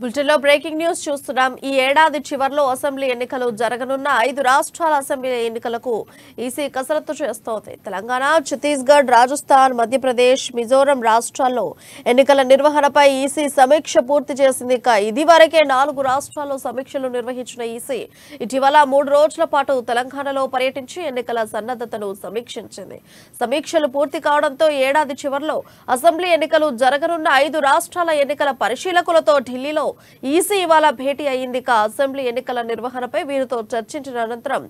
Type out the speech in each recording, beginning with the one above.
బులెటిన్లో breaking news చూస్తున్నాం. ఈ ఏడాది చివర్లో అసెంబ్లీ ఎన్నికలు జరగనున్న 5 రాష్ట్రాల అసెంబ్లీ ఎన్నికలకు ఈసీ కసరత్తు చేస్తోంది. తెలంగాణ, ఛత్తీస్గఢ్, రాజస్థాన్, మధ్యప్రదేశ్, మిజోరం రాష్ట్రాల్లో ఎన్నికల నిర్వహణపై ఈసీ సమీక్ష పూర్తి చేసింది. ఇదివరకే 4 రాష్ట్రాల్లో సమీక్షలు నిర్వహించిన ఈసీ ఇటీవల 3 రోజుల పాటు తెలంగాణలో పర్యటించి ఎన్నికల సన్నద్ధతను సమీక్షించింది. సమీక్షలు పూర్తి కావడంతో ఏడాది చివర్లో అసెంబ్లీ ఎన్నికలు జరగనున్న 5 రాష్ట్రాల ఎన్నికల పరిశీలకులతో ఢిల్లీలో ఈసీ ఇవాళ భేటీ అయింది. అసెంబ్లీ ఎన్నికల నిర్వహణపై వీరితో చర్చించిన అనంతరం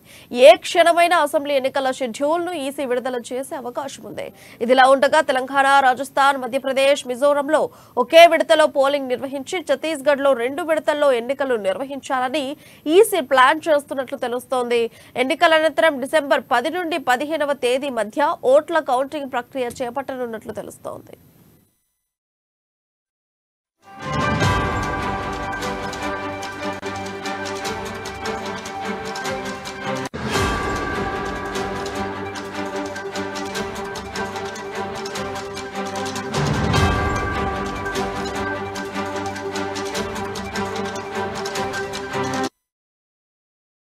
ఏ క్షణమైన అసెంబ్లీ ఎన్నికల షెడ్యూల్ ను ఈసీ విడుదల చేసే అవకాశం ఉంది. ఇదిలా ఉండగా తెలంగాణ, రాజస్థాన్, మధ్యప్రదేశ్, మిజోరంలో ఒకే విడతలో పోలింగ్ నిర్వహించి ఛత్తీస్గఢ్ లో 2 విడతల్లో ఎన్నికలు నిర్వహించాలని ఈసీ ప్లాన్ చేస్తున్నట్లు తెలుస్తోంది. ఎన్నికల అనంతరం డిసెంబర్ 10 నుండి 15వ తేదీ మధ్య ఓట్ల కౌంటింగ్ ప్రక్రియ చేపట్టనున్నట్లు తెలుస్తోంది.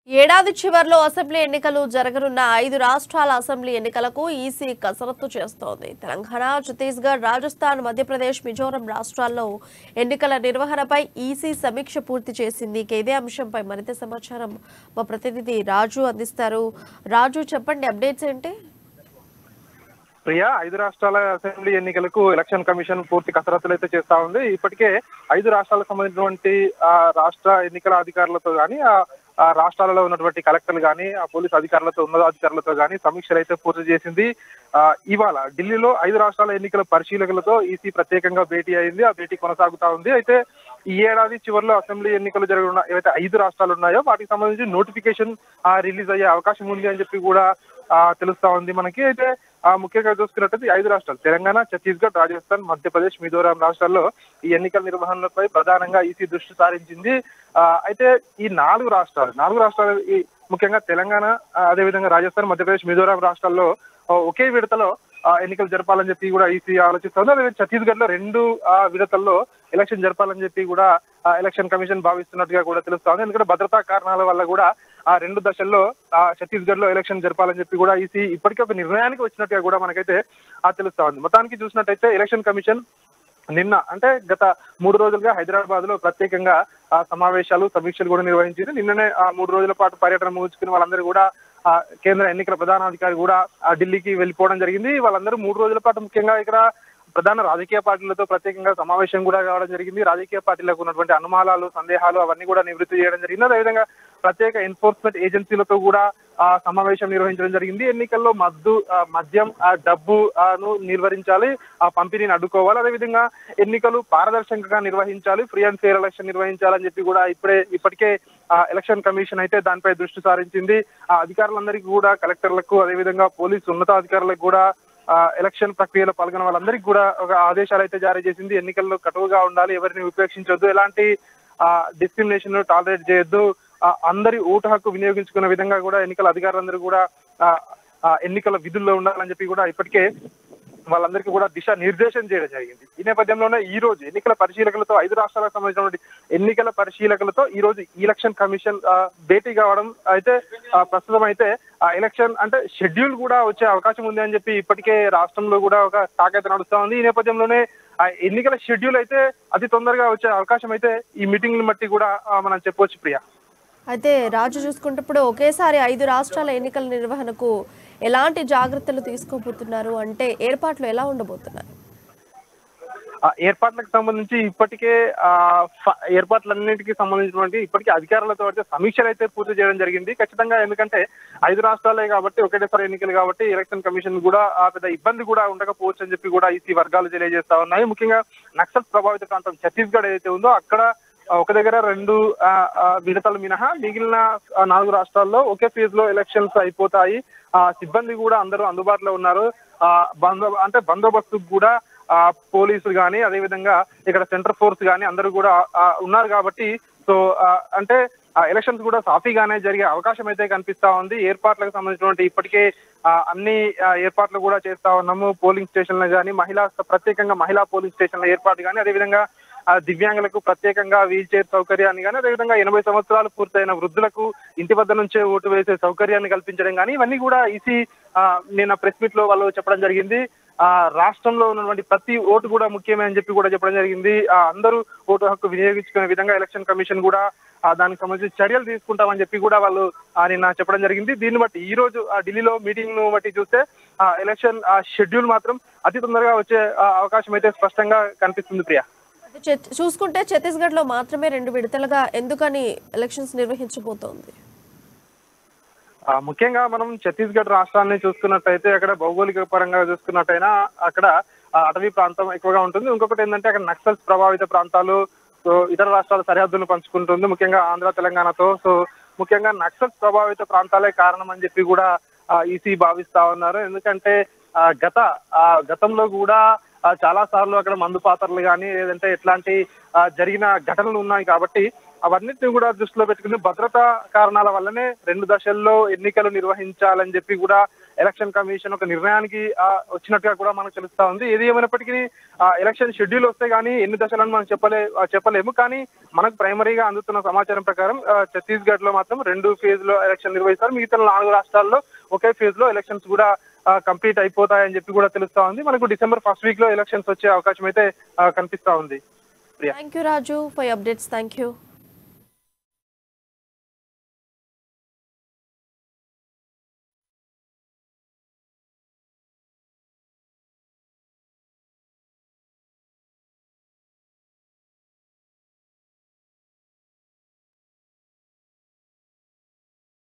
ఏడాది చివర్లో అసెంబ్లీ ఎన్నికలు జరగనున్న 5 రాష్ట్రాల అసెంబ్లీ ఎన్నికలకు ఈసీ కసరత్తు చేస్తోంది. తెలంగాణ, ఛత్తీస్గఢ్, రాజస్థాన్, మధ్యప్రదేశ్, మిజోరం రాష్ట్రాల్లో ఎన్నికల నిర్వహణపై ఈసీ సమీక్ష పూర్తి చేసింది. ఇదే అంశంపై మరింత సమాచారం మా ప్రతినిధి రాజు అందిస్తారు. రాజు, చెప్పండి, అప్డేట్స్ ఏంటి? ప్రియా, 5 రాష్ట్రాల అసెంబ్లీ ఎన్నికలకు ఎలక్షన్ కమిషన్ పూర్తి కసరత్తులు అయితే చేస్తా ఉంది. ఇప్పటికే 5 రాష్ట్రాలకు సంబంధించినటువంటి రాష్ట్ర ఎన్నికల అధికారులతో కానీ ఆ రాష్ట్రాలలో ఉన్నటువంటి కలెక్టర్లు కానీ ఆ పోలీస్ అధికారులతో ఉన్నతాధికారులతో కానీ సమీక్షలు అయితే పూర్తి చేసింది. ఇవాళ ఢిల్లీలో 5 రాష్ట్రాల ఎన్నికల పరిశీలకులతో ఈసీ ప్రత్యేకంగా భేటీ అయింది. ఆ భేటీ కొనసాగుతా ఉంది. అయితే ఈ ఏడాది చివరిలో అసెంబ్లీ ఎన్నికలు జరగనున్న ఏవైతే 5 రాష్ట్రాలు ఉన్నాయో వాటికి సంబంధించి నోటిఫికేషన్ రిలీజ్ అయ్యే అవకాశం ఉంది అని చెప్పి కూడా తెలుస్తా ఉంది మనకి. అయితే ముఖ్యంగా చూసుకున్నట్లయితే 5 రాష్ట్రాలు తెలంగాణ, ఛత్తీస్గఢ్, రాజస్థాన్, మధ్యప్రదేశ్, మిజోరాం రాష్ట్రాల్లో ఈ ఎన్నికల నిర్వహణపై ప్రధానంగా ఈసీ దృష్టి సారించింది. అయితే ఈ 4 రాష్ట్రాలు ముఖ్యంగా తెలంగాణ, అదేవిధంగా రాజస్థాన్, మధ్యప్రదేశ్, మిజోరాం రాష్ట్రాల్లో ఒకే విడతలో ఎన్నికలు జరపాలని చెప్పి కూడా ఈసీ ఆలోచిస్తోంది. అదే ఛత్తీస్గఢ్ లో 2 విడతల్లో ఎలక్షన్ జరపాలని చెప్పి కూడా ఎలక్షన్ కమిషన్ భావిస్తున్నట్టుగా కూడా తెలుస్తోంది. ఎందుకంటే భద్రతా కారణాల వల్ల కూడా ఆ 2 దశల్లో ఛత్తీస్గఢ్ లో ఎలక్షన్ జరపాలని చెప్పి కూడా ఈసీ ఇప్పటికే ఒక నిర్ణయానికి వచ్చినట్టుగా కూడా మనకైతే తెలుస్తా ఉంది. మొత్తానికి చూసినట్టయితే ఎలక్షన్ కమిషన్ నిన్న అంటే గత 3 రోజులుగా హైదరాబాద్ లో ప్రత్యేకంగా సమావేశాలు, సమీక్షలు కూడా నిర్వహించింది. నిన్ననే 3 రోజుల పాటు పర్యటన ముగించుకుని వాళ్ళందరూ కూడా కేంద్ర ఎన్నికల ప్రధానాధికారి కూడా ఢిల్లీకి వెళ్ళిపోవడం జరిగింది. వాళ్ళందరూ 3 రోజుల పాటు ముఖ్యంగా ఇక్కడ ప్రధాన రాజకీయ పార్టీలతో ప్రత్యేకంగా సమావేశం కూడా కావడం జరిగింది. రాజకీయ పార్టీలకు ఉన్నటువంటి అనుమానాలు, సందేహాలు అవన్నీ కూడా నివృత్తి చేయడం జరిగింది. అదేవిధంగా ప్రత్యేక ఎన్ఫోర్స్మెంట్ ఏజెన్సీలతో కూడా సమావేశం నిర్వహించడం జరిగింది. ఎన్నికల్లో మద్యం, డబ్బును నిర్వహించాలి, ఆ పంపిణీని అడ్డుకోవాలి, అదేవిధంగా ఎన్నికలు పారదర్శకంగా నిర్వహించాలి, ఫ్రీ అండ్ ఫెయిర్ ఎలక్షన్ నిర్వహించాలని చెప్పి కూడా ఇప్పటికే ఎలక్షన్ కమిషన్ అయితే దానిపై దృష్టి సారించింది. అధికారులందరికీ కూడా, కలెక్టర్లకు, అదేవిధంగా పోలీసు ఉన్నతాధికారులకు కూడా ఎలక్షన్ ప్రక్రియలో పాల్గొన్న వాళ్ళందరికీ కూడా ఒక ఆదేశాలు అయితే జారీ చేసింది. ఎన్నికల్లో కటువుగా ఉండాలి, ఎవరిని ఉపేక్షించొద్దు, ఎలాంటి డిస్క్రిమినేషన్ టాలరేట్ చేయొద్దు, అందరి ఓటు హక్కు వినియోగించుకునే విధంగా కూడా ఎన్నికల అధికారులందరూ కూడా ఎన్నికల విధుల్లో ఉండాలని చెప్పి కూడా ఇప్పటికే వాళ్ళందరికీ కూడా దిశ నిర్దేశం చేయడం జరిగింది. ఈ నేపథ్యంలోనే ఈ రోజు ఎన్నికల పరిశీలకులతో 5 రాష్ట్రాలకు సంబంధించినటువంటి ఎన్నికల పరిశీలకులతో ఈ రోజు ఎలక్షన్ కమిషన్ భేటీ కావడం అయితే ప్రస్తుతం అయితే ఎలక్షన్ అంటే షెడ్యూల్ కూడా వచ్చే అవకాశం ఉంది అని చెప్పి ఇప్పటికే రాష్ట్రంలో కూడా ఒక టాక్ అయితే నడుస్తా ఉంది. ఈ నేపథ్యంలోనే ఎన్నికల షెడ్యూల్ అయితే అతి తొందరగా వచ్చే అవకాశం అయితే ఈ మీటింగ్ బట్టి కూడా మనం చెప్పవచ్చు. ప్రియా, అయితే రాజు, చూసుకుంటప్పుడు ఒకేసారి 5 రాష్ట్రాల ఎన్నికల నిర్వహణకు ఎలాంటి జాగ్రత్తలు తీసుకోబోతున్నారు? అంటే ఏర్పాట్లు ఎలా ఉండబోతున్నారు? ఏర్పాట్లకు సంబంధించి ఇప్పటికే ఏర్పాట్లన్నింటికి సంబంధించినటువంటి ఇప్పటికే అధికారులతో అయితే సమీక్షలు అయితే పూర్తి చేయడం జరిగింది. ఖచ్చితంగా, ఎందుకంటే 5 రాష్ట్రాలే కాబట్టి ఒకటేసారి ఎన్నికలు కాబట్టి ఎలక్షన్ కమిషన్ కూడా పెద్ద ఇబ్బంది కూడా ఉండకపోవచ్చు అని చెప్పి కూడా ఈసీ వర్గాలు తెలియజేస్తా ఉన్నాయి. ముఖ్యంగా నక్సల్ ప్రభావిత ప్రాంతం ఛత్తీస్గఢ్ ఏదైతే ఉందో అక్కడ ఒక దగ్గర 2 విడతలు మినహా మిగిలిన 4 రాష్ట్రాల్లో ఒకే ఫేజ్ లో ఎలక్షన్స్ అయిపోతాయి. సిబ్బంది కూడా అందరూ అందుబాటులో ఉన్నారు. బందోబస్తు కూడా పోలీసులు కానీ, అదేవిధంగా ఇక్కడ సెంటర్ ఫోర్స్ కానీ అందరూ కూడా ఉన్నారు కాబట్టి సో అంటే ఎలక్షన్స్ కూడా సాఫీగానే జరిగే అవకాశం అయితే కనిపిస్తా ఉంది. ఏర్పాట్లకు సంబంధించినటువంటి ఇప్పటికే అన్ని ఏర్పాట్లు కూడా చేస్తా ఉన్నాము. పోలింగ్ స్టేషన్లు కానీ ప్రత్యేకంగా మహిళా పోలింగ్ స్టేషన్ల ఏర్పాటు కానీ, అదేవిధంగా దివ్యాంగులకు ప్రత్యేకంగా వీల్ చైర్ సౌకర్యాన్ని కానీ, అదేవిధంగా 80 సంవత్సరాలు పూర్తయిన వృద్ధులకు ఇంటి వద్ద నుంచే ఓటు వేసే సౌకర్యాన్ని కల్పించడం కానీ, ఇవన్నీ కూడా ఈసీ నిన్న ప్రెస్ మీట్ లో వాళ్ళు చెప్పడం జరిగింది. రాష్ట్రంలో ఉన్నటువంటి ప్రతి ఓటు కూడా ముఖ్యమే అని చెప్పి కూడా చెప్పడం జరిగింది. అందరూ ఓటు హక్కు వినియోగించుకునే విధంగా ఎలక్షన్ కమిషన్ కూడా దానికి సంబంధించి చర్యలు తీసుకుంటామని చెప్పి కూడా వాళ్ళు నిన్న చెప్పడం జరిగింది. దీన్ని బట్టి ఈ రోజు ఢిల్లీలో మీటింగ్ ను బట్టి చూస్తే ఎలక్షన్ షెడ్యూల్ మాత్రం అతి తొందరగా వచ్చే అవకాశం అయితే స్పష్టంగా కనిపిస్తుంది. ప్రియా, చూసుకుంటే ఛత్తీస్గఢ్ లో మాత్రమే 2 విడతలుగా ఎందుకని ఎలక్షన్స్ నిర్వహించబోతోంది? ముఖ్యంగా మనం ఛత్తీస్గఢ్ రాష్ట్రాన్ని చూసుకున్నట్టయితే అక్కడ భౌగోళిక పరంగా చూసుకున్నట్టయినా అక్కడ అటవీ ప్రాంతం ఎక్కువగా ఉంటుంది. ఇంకొకటి ఏంటంటే అక్కడ నక్సల్స్ ప్రభావిత ప్రాంతాలు, ఇతర రాష్ట్రాల సరిహద్దులను పంచుకుంటుంది, ముఖ్యంగా ఆంధ్ర తెలంగాణతో. సో ముఖ్యంగా నక్సల్స్ ప్రభావిత ప్రాంతాలే కారణం అని చెప్పి కూడా ఈసీ భావిస్తా ఉన్నారు. ఎందుకంటే గతంలో కూడా చాలా సార్లు అక్కడ మందు పాత్రలు కానీ లేదంటే ఇట్లాంటి జరిగిన ఘటనలు ఉన్నాయి. కాబట్టి అవన్నిటిని కూడా దృష్టిలో పెట్టుకుని భద్రతా కారణాల వల్లనే 2 దశల్లో ఎన్నికలు నిర్వహించాలని చెప్పి కూడా ఎలక్షన్ కమిషన్ ఒక నిర్ణయానికి వచ్చినట్టుగా కూడా మనకు తెలుస్తా ఉంది. ఏది ఏమైనప్పటికీ ఎలక్షన్ షెడ్యూల్ వస్తే కానీ ఎన్ని దశలను మనం చెప్పలేము. కానీ మనకు ప్రైమరీగా అందుతున్న సమాచారం ప్రకారం ఛత్తీస్గఢ్ లో మాత్రం 2 ఫేజ్ లో ఎలక్షన్ నిర్వహిస్తారు. మిగతా 4 రాష్ట్రాల్లో ఒకే ఫేజ్ లో ఎలక్షన్స్ కూడా కంప్లీట్ అయిపోతాయని చెప్పి కూడా తెలుస్తా ఉంది. మనకు డిసెంబర్ 1st వీక్ లో ఎలక్షన్స్ వచ్చే అవకాశం అయితే కనిపిస్తా ఉంది. Thank you Raju for updates. Thank you.